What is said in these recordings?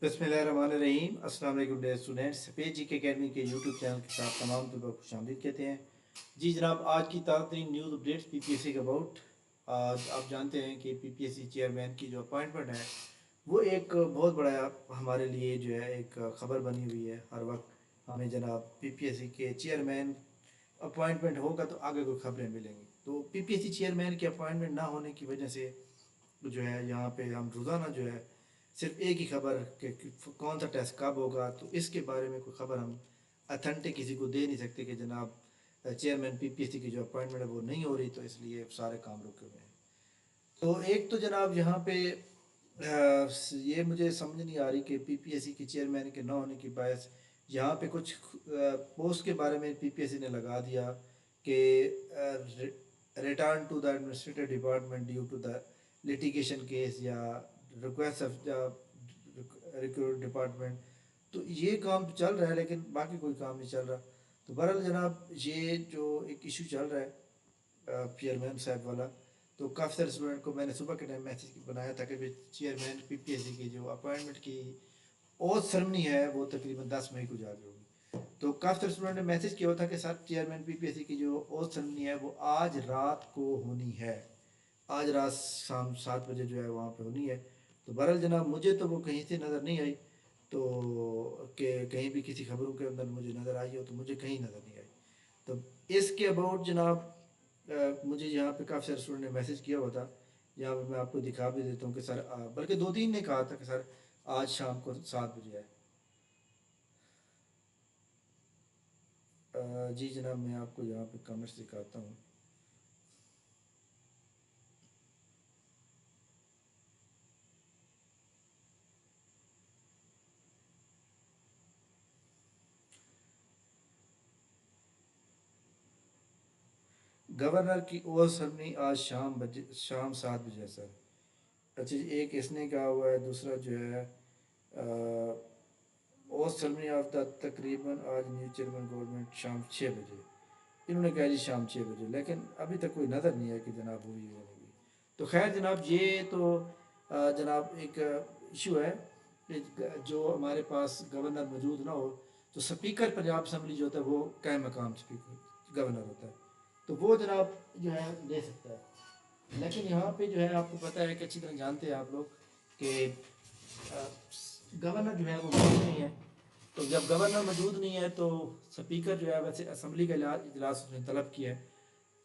बिस्मिल्लाहिर्रहमानिर्रहीम। अस्सलाम वालेकुम डियर स्टूडेंट्स, सफ़ेद जी के अकेडमी के यूट्यूब चैनल के साथ तमाम तलबा को खुशामदीद कहते हैं। जी जनाब, आज की ताज़ा तरीन न्यूज़ अपडेट्स पीपीएससी के अबाउट। आज आप जानते हैं कि पीपीएससी चेयरमैन की जो अपॉइंटमेंट है वो एक बहुत बड़ा हमारे लिए जो है एक ख़बर बनी हुई है। हर वक्त हमें जनाब पीपीएससी के चेयरमैन अपॉइंटमेंट होगा तो आगे कोई खबरें मिलेंगी। तो पीपीएससी चेयरमैन की अपॉइंटमेंट ना होने की वजह से जो है यहाँ पे हम रोज़ाना जो है सिर्फ एक ही खबर कि कौन सा टेस्ट कब होगा, तो इसके बारे में कोई ख़बर हम अथेंटिक किसी को दे नहीं सकते कि जनाब चेयरमैन पीपीएससी की जो अपॉइंटमेंट है वो नहीं हो रही, तो इसलिए सारे काम रुके हुए हैं। तो एक तो जनाब यहाँ पे ये मुझे समझ नहीं आ रही कि पीपीएससी के चेयरमैन के ना होने की बायस यहाँ पे कुछ पोस्ट के बारे में पीपीएससी ने लगा दिया कि return to the administrative department due to the litigation case या request of the recruit department. तो ये काम तो चल रहा है लेकिन बाकी कोई काम नहीं चल रहा। तो बहरहाल जनाब ये जो एक इशू चल रहा है चेयरमैन साहब वाला, तो काफ़ी सारे स्टूडेंट को मैंने सुबह के टाइम मैसेज बनाया था कि चेयरमैन पीपीएससी की जो अपॉइंटमेंट की ओथ सेरेमनी है वो तकरीबन 10 मई को जाके होगी। तो काफ़ी सारे स्टूडेंट ने मैसेज किया हुआ था कि सर चेयरमैन पीपीएससी की जो ओथ सेरेमनी है वो आज रात को होनी है, आज रात शाम 7 बजे जो है वहाँ पे होनी है। तो बहरहाल जनाब मुझे तो वो कहीं से नज़र नहीं आई, तो कि कहीं भी किसी खबरों के अंदर मुझे नज़र आई हो तो मुझे कहीं नज़र नहीं आई। तो इसके अबाउट जनाब मुझे यहाँ पे काफ़ी सारे स्टूडेंट ने मैसेज किया हुआ था। यहाँ पे मैं आपको दिखा भी देता हूँ कि सर बल्कि दो तीन ने कहा था कि सर आज शाम को 7 बजे है। जी जनाब, मैं आपको यहाँ पे कमेंट्स दिखाता हूँ। गवर्नर की ओर सरनी आज शाम 7 बजे सर। अच्छा जी, एक इसने कहा हुआ है, दूसरा जो है ओर सरनी ऑफ द तकरीबन आज न्यू चेयरमैन गवर्नमेंट शाम 6 बजे। इन्होंने कहा जी शाम 6 बजे, लेकिन अभी तक कोई नज़र नहीं है कि जनाब हुई है नहीं हुई। तो खैर जनाब ये तो जनाब एक इशू है कि जो हमारे पास गवर्नर मौजूद ना हो तो स्पीकर पंजाब असम्बली जो होता है वो कायम मकाम स्पीकर गवर्नर होता है, तो वो जनाब जो है ले सकता है। लेकिन यहाँ पे जो है आपको पता है कि अच्छी तरह जानते हैं आप लोग कि गवर्नर जो है वो मौजूद नहीं है। तो जब गवर्नर मौजूद नहीं है तो स्पीकर जो है, वैसे असम्बली का इजलास उसने तलब किया है,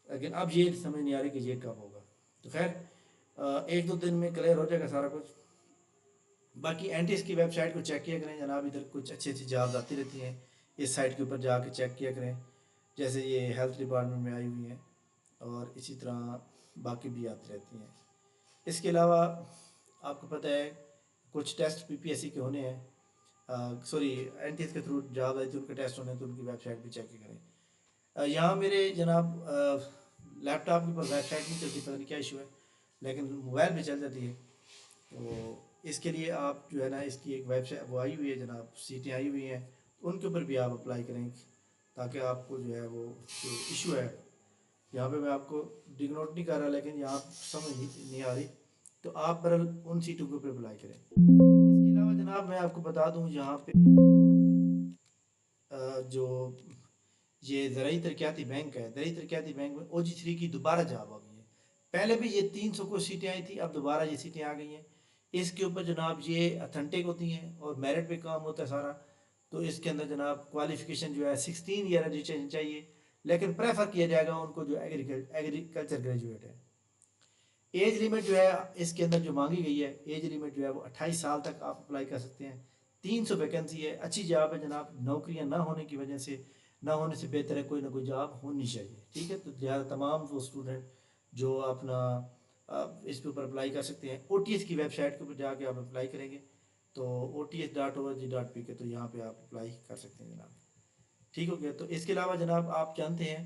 लेकिन अब ये समझ नहीं आ रही कि ये कब होगा। तो खैर एक दो दिन में क्लियर हो जाएगा सारा कुछ। बाकी एनटीएस की वेबसाइट को चेक किया करें जनाब, इधर कुछ अच्छी अच्छी जॉब्स आती रहती हैं, इस साइट के ऊपर जाके चेक किया करें। जैसे ये हेल्थ डिपार्टमेंट में आई हुई हैं और इसी तरह बाकी भी आती रहती हैं। इसके अलावा आपको पता है कुछ टेस्ट पीपीएससी के होने हैं, सॉरी एनटीएस के थ्रू जॉब आई थी, उनके टेस्ट होने हैं, तो उनकी वेबसाइट भी चेक करें। यहाँ मेरे जनाब लैपटॉप के ऊपर वेबसाइट नहीं चलती, पता नहीं क्या इशू है, लेकिन मोबाइल पे चल जाती है। तो इसके लिए आप जो है ना, इसकी एक वेबसाइट वो आई हुई है जनाब, सीटें आई हुई हैं, उनके ऊपर भी आप अप्लाई करें ताकि आपको जो है वो जो इशू है, यहाँ पे मैं आपको डिनोट नहीं कर रहा लेकिन यहाँ समझ नहीं आ रही, तो आप बरल उन सीटों के ऊपर अप्लाई करें। इसके अलावा जनाब मैं आपको बता दूँ यहाँ पे जो ये ज़राई तरक्याती बैंक है, ज़राई तरक्याती बैंक में OG3 की दोबारा जॉब आ गई है। पहले भी ये 300 को सीटें आई थी, अब दोबारा ये सीटें आ गई हैं। इसके ऊपर जनाब ये अथेंटिक होती हैं और मेरिट पे काम होता है सारा। तो इसके अंदर जनाब क्वालिफिकेशन जो है 16 ईयर रजिस्ट्रेशन चाहिए, लेकिन प्रेफर किया जाएगा उनको जो एग्रीकल्चर ग्रेजुएट है। एज लिमिट जो है इसके अंदर जो मांगी गई है, एज लिमिट जो है वो 28 साल तक आप अप्लाई कर सकते हैं। 300 वैकेंसी है, अच्छी जॉब है जनाब। नौकरियां ना होने की वजह से, ना होने से बेहतर है कोई ना कोई जॉब होनी चाहिए, ठीक है। तो लिहाजा तमाम वो स्टूडेंट जो अपना इसके ऊपर अप्लाई कर सकते हैं, OTS की वेबसाइट के ऊपर जाके आप अप्लाई करेंगे तो ots.org.pk, तो यहाँ पे आप अप्लाई कर सकते हैं जनाब, ठीक हो गया। तो इसके अलावा जनाब आप जानते हैं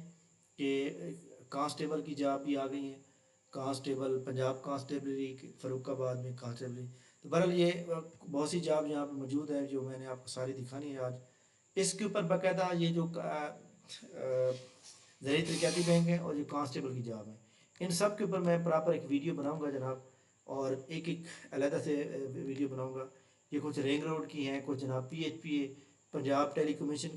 कि कांस्टेबल की जॉब भी आ गई है, कांस्टेबल पंजाब कांस्टेबलरी फरुखाबाद में कांस्टेबलरी। तो बहरहाल ये बहुत सी जॉब यहाँ पे मौजूद है जो मैंने आपको सारी दिखानी है आज। इसके ऊपर बाकायदा ये जो ज़रिए तरक्याती बैंक है और जो कांस्टेबल की जॉब है, इन सब के ऊपर मैं प्रॉपर एक वीडियो बनाऊंगा जनाब, और एक एक अलहदा से वीडियो बनाऊंगा। یہ کچھ رنگ روڈ کی ہیں، کچھ جناب پی ایچ پی پنجاب ٹیلی کمیشن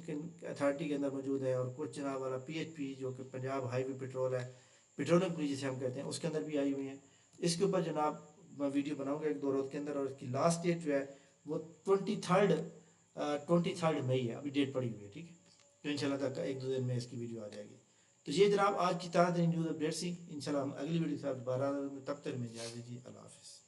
اتھارٹی کے اندر موجود ہے، اور کچھ جناب والا پی ایچ پی جو کہ پنجاب ہائی وے پیٹرول ہے، پیٹرولیم پولیس جسے ہم کہتے ہیں، اس کے اندر بھی آئی ہوئی ہیں. اس کے اوپر جناب میں ویڈیو بناؤں گا ایک دو روز کے اندر، اور اس کی لاسٹ ڈیٹ جو ہے وہ 23 مئی ہے، ابھی ڈیٹ پڑی ہوئی ہے. ٹھیک ہے، تو ان شاء اللہ تک ایک دو دن میں اس کی ویڈیو آ جائے گی. تو یہ جناب آج کی تازہ ترین نیوز اپڈیٹ سی. ان شاء اللہ ہم اگلی ویڈیو کے ساتھ دوبارہ، تب تک میں اجازت دیجیے. اللہ حافظ.